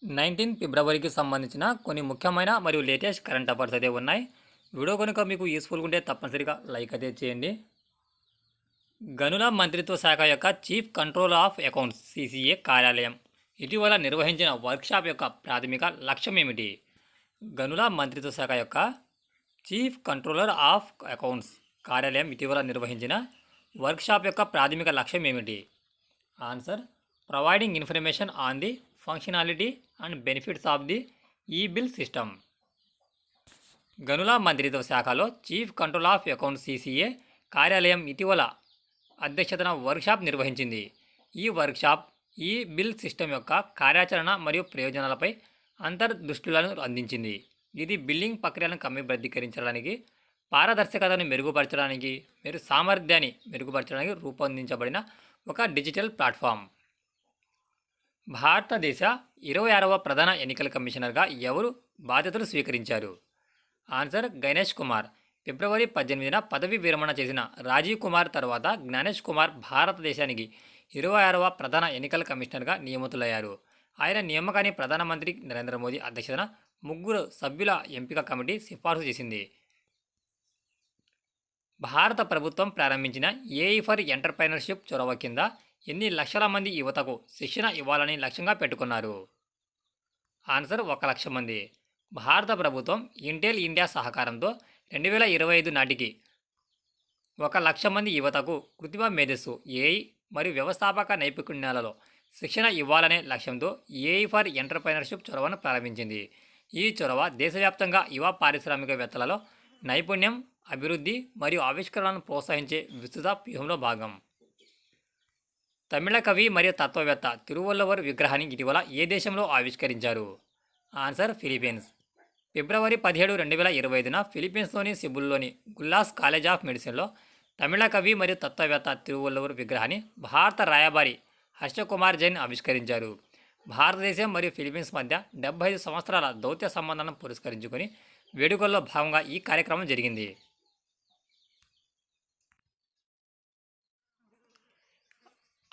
19 ఫిబ్రవరికి సంబంధించిన కొన్ని ముఖ్యమైన మరియు లేటెస్ట్ కరెంట్ అఫైర్స్ అయితే ఉన్నాయి. వీడియో కనుక మీకు యూస్ఫుల్గా ఉంటే తప్పనిసరిగా లైక్ అయితే చేయండి. గనుల మంత్రిత్వ శాఖ యొక్క chief control of accounts (CCA) కార్యాలయం ఇటీవల నిర్వహించిన వర్క్షాప్ యొక్క ప్రాథమిక లక్ష్యం ఏమిటి? గనుల మంత్రిత్వ శాఖ యొక్క చీఫ్ కంట్రోలర్ ఆఫ్ అకౌంట్స్ కార్యాలయం ఇటీవల నిర్వహించిన వర్క్షాప్ యొక్క ప్రాథమిక లక్ష్యం ఏమిటి? Answer: providing information on the functionality and benefits of the e bill system. గనుల మంత్రిత్వ శాఖలో chief control of accounts (CCA) కార్యాలయం ఇటీవల అధ్యక్షతన వర్క్షాప్ నిర్వహించింది. ఈ వర్క్షాప్ ఈ-బిల్ సిస్టమ్ యొక్క కార్యాచరణ మరియు ప్రయోజనాలపై అంతర్దృష్టులను అందించింది. ఇది బిల్లింగ్ ప్రక్రియలను క్రమబద్ధీకరించడానికి, పారదర్శకతను మెరుగుపరచడానికి మరియు సామర్థ్యాన్ని మెరుగుపరచడానికి రూపొందించబడిన ఒక డిజిటల్ ప్లాట్ఫామ్. భారతదేశ 26వ ప్రధాన ఎన్నికల కమిషనర్గా ఎవరు బాధ్యతలు స్వీకరించారు? ఆన్సర్: గణేష్ కుమార్. ఫిబ్రవరి 18న పదవి విరమణ చేసిన రాజీవ్ కుమార్ తర్వాత జ్ఞానేష్ కుమార్ భారతదేశానికి 26వ ప్రధాన ఎన్నికల కమిషనర్గా నియమితులయ్యారు. ఆయన నియామకాన్ని ప్రధానమంత్రి నరేంద్ర మోదీ అధ్యక్షతన 3 సభ్యుల ఎంపిక కమిటీ సిఫార్సు చేసింది. భారత ప్రభుత్వం ప్రారంభించిన ఏఐ ఫర్ ఎంటర్‌ప్రెన్యూర్‌షిప్ చొరవ కింద ఎన్ని లక్షల మంది యువతకు శిక్షణ ఇవ్వాలని లక్ష్యంగా పెట్టుకున్నారు? ఆన్సర్: 1 లక్ష మంది. భారత ప్రభుత్వం ఇంటెల్ ఇండియా సహకారంతో 2025 నాటికి 1 లక్ష మంది యువతకు కృత్రిమ మేధస్సు ఏఐ మరియు వ్యవస్థాపక నైపుణ్యాలలో శిక్షణ ఇవ్వాలనే లక్ష్యంతో ఏఐ ఫర్ ఎంటర్‌ప్రెన్యూర్‌షిప్ చొరవను ప్రారంభించింది. ఈ చొరవ దేశవ్యాప్తంగా యువ పారిశ్రామికవేత్తలలో నైపుణ్యం, అభివృద్ధి మరియు ఆవిష్కరణలను ప్రోత్సహించే విస్తృత వ్యూహంలో భాగం. తమిళ కవి మరియు తత్వవేత్త తిరువళ్ళువర్ విగ్రహాన్ని ఇటీవల ఏ దేశంలో ఆవిష్కరించారు? Answer: Philippines. ఫిబ్రవరి 17, 2025న ఫిలిప్పీన్స్లోని సిబులోని గుల్లాస్ కాలేజ్ ఆఫ్ మెడిసిన్లో తమిళ కవి మరియు తత్వవేత్త తిరువళ్ళువర్ విగ్రహాన్ని భారత రాయబారి హర్షకుమార్ జైన్ ఆవిష్కరించారు. భారతదేశం మరియు ఫిలిప్పీన్స్ మధ్య 75 సంవత్సరాల దౌత్య సంబంధాలను పురస్కరించుకొని వేడుకల్లో భాగంగా ఈ కార్యక్రమం జరిగింది.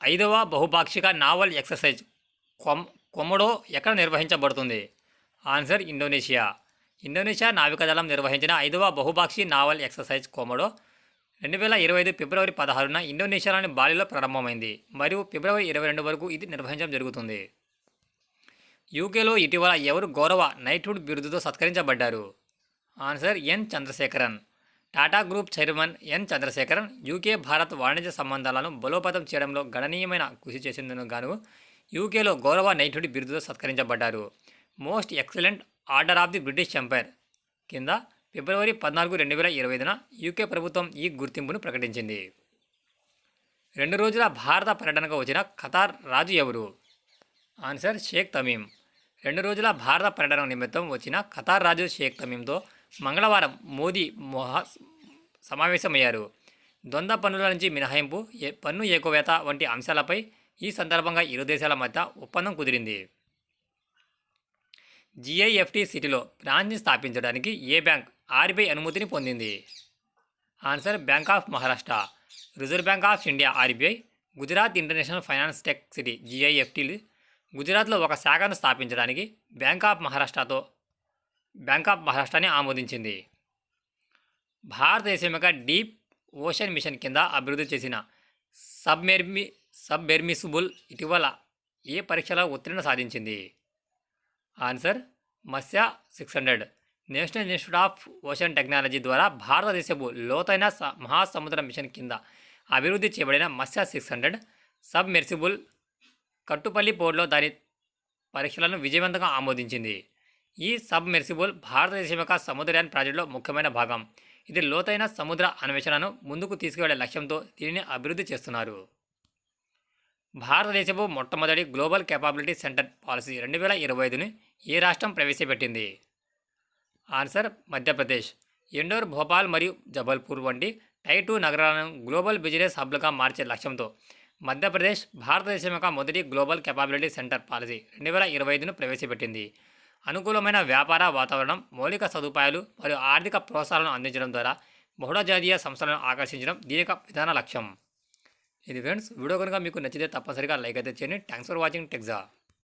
5వ బహుపాక్షిక నావల్ ఎక్సర్సైజ్ కొమొడో ఎక్కడ నిర్వహించబడుతుంది? Answer: Indonesia. ఇండోనేషియా నావికాదళం నిర్వహించిన 5వ బహుపాక్షి నావల్ ఎక్సర్సైజ్ కొమొడో 2025 ఫిబ్రవరి 16న ఇండోనేషియాలోని బాలిలో ప్రారంభమైంది మరియు ఫిబ్రవరి 22 వరకు ఇది నిర్వహించడం జరుగుతుంది. యూకేలో ఇటీవల ఎవరు గౌరవ నైట్హుడ్ బిరుదుతో సత్కరించబడ్డారు? Answer: N Chandrasekaran. Tata group chairman N Chandrasekaran UK Bharat వాణిజ్య సంబంధాలను బలోపేతం చేయడంలో గణనీయమైన కృషి చేసేందుకు గాను యూకేలో గౌరవ నైట్హుడ్ బిరుదుతో సత్కరించబడ్డారు. Most excellent order of the British empire కింద ఫిబ్రవరి 14, 2025న యూకే ప్రభుత్వం ఈ గుర్తింపును ప్రకటించింది. 2 రోజుల భారత పర్యటనకు వచ్చిన ఖతార్ రాజు ఎవరు? ఆన్సర్: షేక్ తమీమ్. 2 రోజుల భారత పర్యటన నిమిత్తం వచ్చిన ఖతార్ రాజు షేక్ తమీమ్తో మంగళవారం మోదీ సమావేశమయ్యారు. ద్వంద్వ పన్నుల నుంచి మినహాయింపు, పన్ను ఏకోవేత వంటి అంశాలపై ఈ సందర్భంగా ఇరు దేశాల మధ్య ఒప్పందం కుదిరింది. జిఐఎఫ్టి సిటీలో బ్రాంచ్ని స్థాపించడానికి ఏ బ్యాంక్ ఆర్బీఐ అనుమతిని పొందింది? Answer: bank of Maharashtra. Reserve bank of India RBI Gujarat international finance tech city జిఐఎఫ్టీలు గుజరాత్లో ఒక శాఖను స్థాపించడానికి బ్యాంక్ ఆఫ్ మహారాష్ట్రని ఆమోదించింది. భారతదేశం యొక్క డీప్ ఓషన్ మిషన్ కింద అభివృద్ధి చేసిన సబ్మెర్మిసిబుల్ ఇటీవల ఏ పరీక్షలో ఉత్తీర్ణత సాధించింది? ఆన్సర్: మత్స్య 600. National institute of ocean technology ద్వారా భారతదేశపు లోతైన మహాసముద్ర మిషన్ కింద అభివృద్ధి చేయబడిన మత్స్య 600 సబ్మెర్సిబుల్ కట్టుపల్లి పోర్టులో దాని పరీక్షలను విజయవంతంగా ఆమోదించింది. ఈ సబ్మెర్సిబుల్ భారతదేశం యొక్క సముద్రయాన్ ప్రాజెక్టులో ముఖ్యమైన భాగం. ఇది లోతైన సముద్ర అన్వేషణను ముందుకు తీసుకువెళ్లే లక్ష్యంతో దీనిని అభివృద్ధి చేస్తున్నారు. భారతదేశపు మొట్టమొదటి గ్లోబల్ కేపబిలిటీ సెంటర్ పాలసీ 2025ని ఏ రాష్ట్రం ప్రవేశపెట్టింది? ఆన్సర్: మధ్యప్రదేశ్. ఇండోర్, భోపాల్ మరియు జబల్పూర్ వంటి టైర్ 2 నగరాలను గ్లోబల్ బిజినెస్ హబ్లుగా మార్చే లక్ష్యంతో మధ్యప్రదేశ్ భారతదేశం యొక్క మొదటి గ్లోబల్ కేపబిలిటీ సెంటర్ పాలసీ 2025ను ప్రవేశపెట్టింది. అనుకూలమైన వ్యాపార వాతావరణం, మౌలిక సదుపాయాలు మరియు ఆర్థిక ప్రోత్సాహాలను అందించడం ద్వారా బహుళజాతీయ సంస్థలను ఆకర్షించడం దీని యొక్క విధాన లక్ష్యం. ఇది ఫ్రెండ్స్, వీడియో కనుక మీకు నచ్చితే తప్పనిసరిగా లైక్ అయితే చేయండి. Thanks for watching టెక్జా.